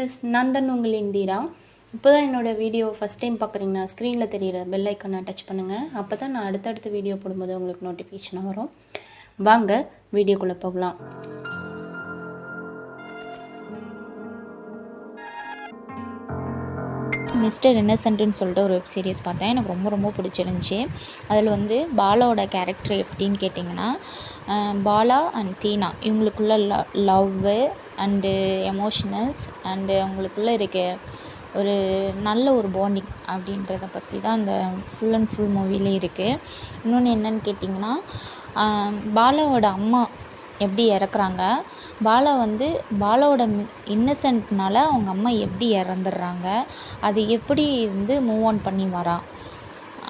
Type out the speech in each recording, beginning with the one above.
Viewers, நான் தான் உங்கள் இந்திரா. இப்போ தான் என்னோடய வீடியோ ஃபஸ்ட் டைம் பார்க்குறீங்கன்னா ஸ்க்ரீனில் தெரிகிற பெல் ஐக்கானை டச் பண்ணுங்கள். அப்போ தான் நான் அடுத்தடுத்த வீடியோ போடும்போது உங்களுக்கு நோட்டிஃபிகேஷனாக வரும். வாங்க வீடியோக்குள்ளே போகலாம். மிஸ்டர் இன்னசென்ட்னு சொல்லிட்டு ஒரு வெப் சீரிஸ் பார்த்தேன். எனக்கு ரொம்ப பிடிச்சிருந்துச்சி. அதில் பாலாவோட கேரக்டர் எப்படின்னு கேட்டிங்கன்னா, பாலா அண்ட் தீனா இவங்களுக்குள்ள லவ்வு அண்டு எமோஷனல்ஸ் அண்டு அவங்களுக்குள்ளே இருக்க ஒரு நல்ல ஒரு பாண்டிங் அப்படின்றத பற்றி தான் அந்த ஃபுல் அண்ட் ஃபுல் மூவிலே இருக்குது. இன்னொன்று என்னென்னு கேட்டிங்கன்னா, பாலாவோட அம்மா எப்படி இறக்குறாங்க, பாலாவோட இன்னசென்ட்னால அவங்க அம்மா எப்படி இறந்துடுறாங்க, அது எப்படி மூவ் ஆன் பண்ணி வரா,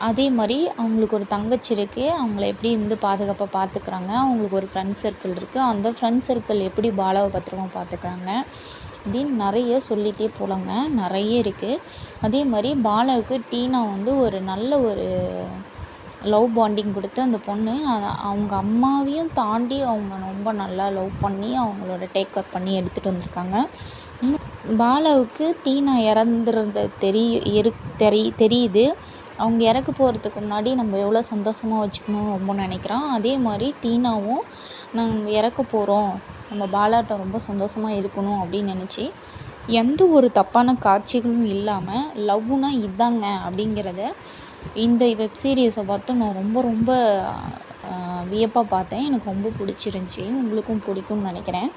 அதே மாதிரி அவங்களுக்கு ஒரு தங்கச்சி இருக்குது, அவங்கள எப்படி பாதுகாப்பாக பார்த்துக்கிறாங்க, அவங்களுக்கு ஒரு ஃப்ரெண்ட் சர்க்கிள் இருக்குது, அந்த ஃப்ரெண்ட் சர்க்கிள் எப்படி பாலாவை பத்திரமா பார்த்துக்கிறாங்க அப்படின்னு நிறைய சொல்லிகிட்டே போகலாங்க. நிறைய இருக்குது. அதே மாதிரி பாலாவுக்கு டீனா ஒரு நல்ல ஒரு லவ் பாண்டிங் கொடுத்து அந்த பொண்ணு அவங்க அம்மாவையும் தாண்டி அவங்க ரொம்ப நல்லா லவ் பண்ணி அவங்களோட டேக் கேர் பண்ணி எடுத்துகிட்டு வந்திருக்காங்க. பாலாவுக்கு டீனா இறந்துறது தெரியுது. அவங்க இறக்க போகிறதுக்கு முன்னாடி நம்ம எவ்வளோ சந்தோஷமாக வச்சுக்கணும்னு ரொம்ப நினைக்கிறான். அதே மாதிரி டீனாவும் நம்ம இறக்க போகிறோம், நம்ம பாலாட்ட ரொம்ப சந்தோஷமாக இருக்கணும் அப்படின்னு நினச்சி எந்த ஒரு தப்பான காட்சிகளும் இல்லாமல் லவ்வுனா இதாங்க அப்படிங்கிறத இந்த வெப் சீரிஸை பார்த்து நான் ரொம்ப வியப்பாக பார்த்தேன். எனக்கு ரொம்ப பிடிச்சிருந்துச்சி. உங்களுக்கும் பிடிக்கும்னு நினைக்கிறேன்.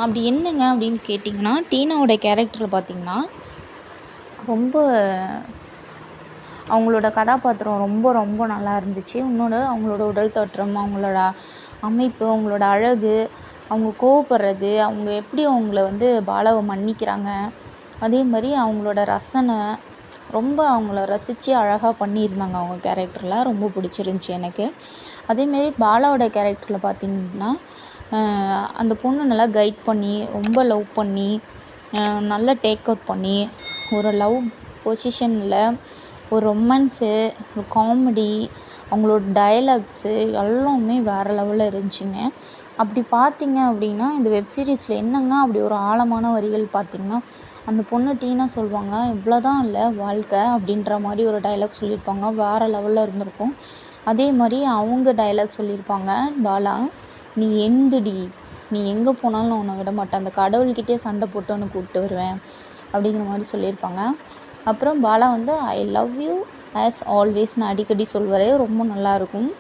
அப்படி என்னங்க அப்படின்னு கேட்டிங்கன்னா, டீனாவோட கேரக்டரில் பார்த்திங்கன்னா அவங்களோட கதாபாத்திரம் ரொம்ப நல்லா இருந்துச்சு. இன்னொன்று அவங்களோட உடல் தோற்றம், அவங்களோட அமைப்பு, அவங்களோட அழகு, அவங்க கோவப்படுறது, அவங்க எப்படி அவங்கள பாலாவை மன்னிக்கிறாங்க, அதே மாதிரி அவங்களோட ரசனை, ரொம்ப அவங்கள ரசித்து அழகாக பண்ணியிருந்தாங்க. அவங்க கேரக்டரில் ரொம்ப பிடிச்சிருந்துச்சி எனக்கு. அதேமாரி பாலாவோட கேரக்டரில் பார்த்திங்கன்னா, அந்த பொண்ணு நல்லா கைட் பண்ணி, ரொம்ப லவ் பண்ணி, நல்லா டேக் அவுட் பண்ணி, ஒரு லவ் பொசிஷனில் ஒரு ரொமான்ஸு, ஒரு காமெடி, அவங்களோட டயலாக்ஸு எல்லாமே வேறு லெவலில் இருந்துச்சுங்க. அப்படி பார்த்திங்க அப்படின்னா, இந்த வெப் சீரிஸில் என்னங்க அப்படி ஒரு ஆழமான வரிகள் பார்த்திங்கன்னா, அந்த பொண்ணு டீனா சொல்லுவாங்க, இவ்வளோ தான் இல்லை வாழ்க்கை அப்படின்ற மாதிரி ஒரு டைலாக் சொல்லியிருப்பாங்க. வேறு லெவலில் இருந்திருக்கும். அதே மாதிரி அவங்க டைலாக் சொல்லியிருப்பாங்க, பாலா, நீ எந்துடி, நீ எங்கே போனாலும் நான் உன்னை விட மாட்டேன், அந்த கடவுள்கிட்டே சண்டை போட்டு உன்னை கூப்பிட்டு வருவேன் அப்படிங்கிற மாதிரி சொல்லியிருப்பாங்க. அப்புறம் Bala I love you as ஆல்வேஸ்னு அடிக்கடி சொல்வார். ரொம்ப நல்லாயிருக்கும்.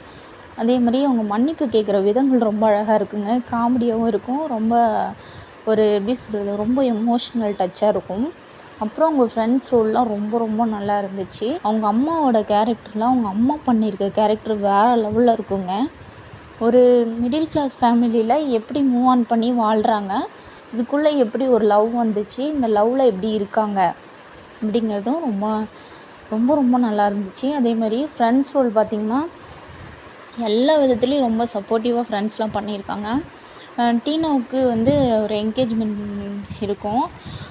அதே மாதிரி அவங்க மன்னிப்பு கேட்குற விதங்கள் ரொம்ப அழகாக இருக்குங்க. காமெடியாகவும் இருக்கும். ரொம்ப ஒரு எப்படி சொல்கிறது, ரொம்ப எமோஷ்னல் டச்சாக இருக்கும். அப்புறம் அவங்க ஃப்ரெண்ட்ஸ் ரோல்லாம் ரொம்ப நல்லா இருந்துச்சு. அவங்க அம்மாவோட கேரக்டரில் அவங்க அம்மா பண்ணியிருக்க கேரக்டர் வேறு லெவலில் இருக்குங்க. ஒரு மிடில் கிளாஸ் ஃபேமிலியில் எப்படி மூவ் ஆன் பண்ணி வாழ்கிறாங்க, இதுக்குள்ளே எப்படி ஒரு லவ் வந்துச்சு, இந்த லவ்வில் எப்படி இருக்காங்க அப்படிங்கிறதும் ரொம்ப நல்லா இருந்துச்சு. அதே மாதிரி ஃப்ரெண்ட்ஸ் ரோல் பார்த்திங்கன்னா எல்லா விதத்துலேயும் ரொம்ப சப்போர்ட்டிவாக ஃப்ரெண்ட்ஸ்லாம் பண்ணியிருக்காங்க. டீனாவுக்கு ஒரு என்கேஜ்மெண்ட் இருக்கும்.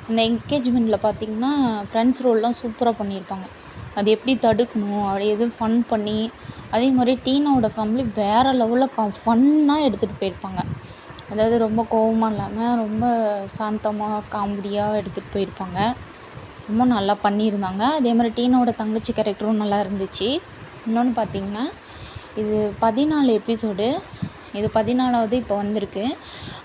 அந்த என்கேஜ்மெண்ட்டில் பார்த்திங்கன்னா ஃப்ரெண்ட்ஸ் ரோல்லாம் சூப்பராக பண்ணியிருப்பாங்க. அது எப்படி தடுக்கணும், அப்படி எதுவும் ஃபன் பண்ணி, அதே மாதிரி டீனாவோட ஃபேமிலி வேறு லெவலில் ஃபன்னாக எடுத்துகிட்டு போயிருப்பாங்க. அதாவது ரொம்ப கோவமாக இல்லாமல் ரொம்ப சாந்தமாக காமெடியாக எடுத்துகிட்டு போயிருப்பாங்க. ரொம்ப நல்லா பண்ணியிருந்தாங்க. அதே மாதிரி டீனாவோட தங்கச்சி கேரக்டரும் நல்லா இருந்துச்சு. இன்னொன்று பார்த்திங்கன்னா, இது 14 எபிசோடு, இது 14வது இப்போ வந்திருக்கு.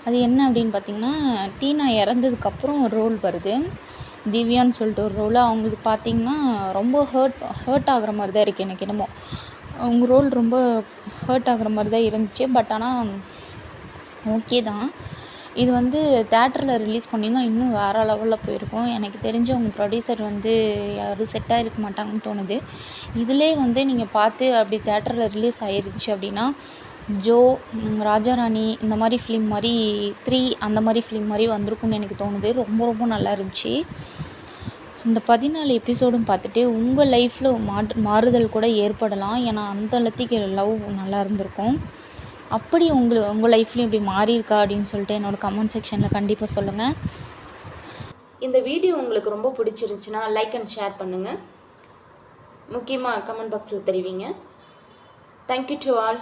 அது என்ன அப்படின்னு பார்த்திங்கன்னா, டீனா இறந்ததுக்கப்புறம் ஒரு ரோல் வருது, திவ்யான்னு சொல்லிட்டு ஒரு ரோல். அவங்களுக்கு பார்த்திங்கன்னா ரொம்ப ஹர்ட் ஆகிற மாதிரி தான் இருக்குது. எனக்கு என்னமோ அவங்க ரோல் ரொம்ப ஹர்ட் ஆகிற மாதிரி தான் இருந்துச்சு. பட் ஆனால் ஓகே தான். இது தேட்டரில் ரிலீஸ் பண்ணியிருந்தால் இன்னும் வேறு லெவலில் போயிருக்கும். எனக்கு தெரிஞ்ச அவங்க ப்ரொடியூசர் யாரும் செட் ஆகிருக்க மாட்டாங்கன்னு தோணுது. இதிலே நீங்கள் பார்த்து அப்படி தேட்டரில் ரிலீஸ் ஆகிருந்துச்சு அப்படின்னா, ஜோ, ராஜாராணி இந்த மாதிரி ஃபிலிம் மாதிரி 3 அந்த மாதிரி ஃபிலிம் மாதிரி வந்திருக்கும்னு எனக்கு தோணுது. ரொம்ப நல்லா இருந்துச்சு. இந்த 14 எபிசோடும் பார்த்துட்டு உங்கள் லைஃப்பில் மாறுதல் கூட ஏற்படலாம். ஏன்னா அந்த அளவுக்கு லவ் நல்லா இருந்திருக்கும். அப்படி உங்கள் லைஃப்லேயும் இப்படி மாறி இருக்கா அப்படின்னு சொல்லிட்டு என்னோடய கமெண்ட் செக்ஷனில் கண்டிப்பாக சொல்லுங்கள். இந்த வீடியோ உங்களுக்கு ரொம்ப பிடிச்சிருந்துச்சுன்னா லைக் அண்ட் ஷேர் பண்ணுங்கள். முக்கியமாக கமெண்ட் பாக்ஸில் தெரிவிங்க. Thank you to all.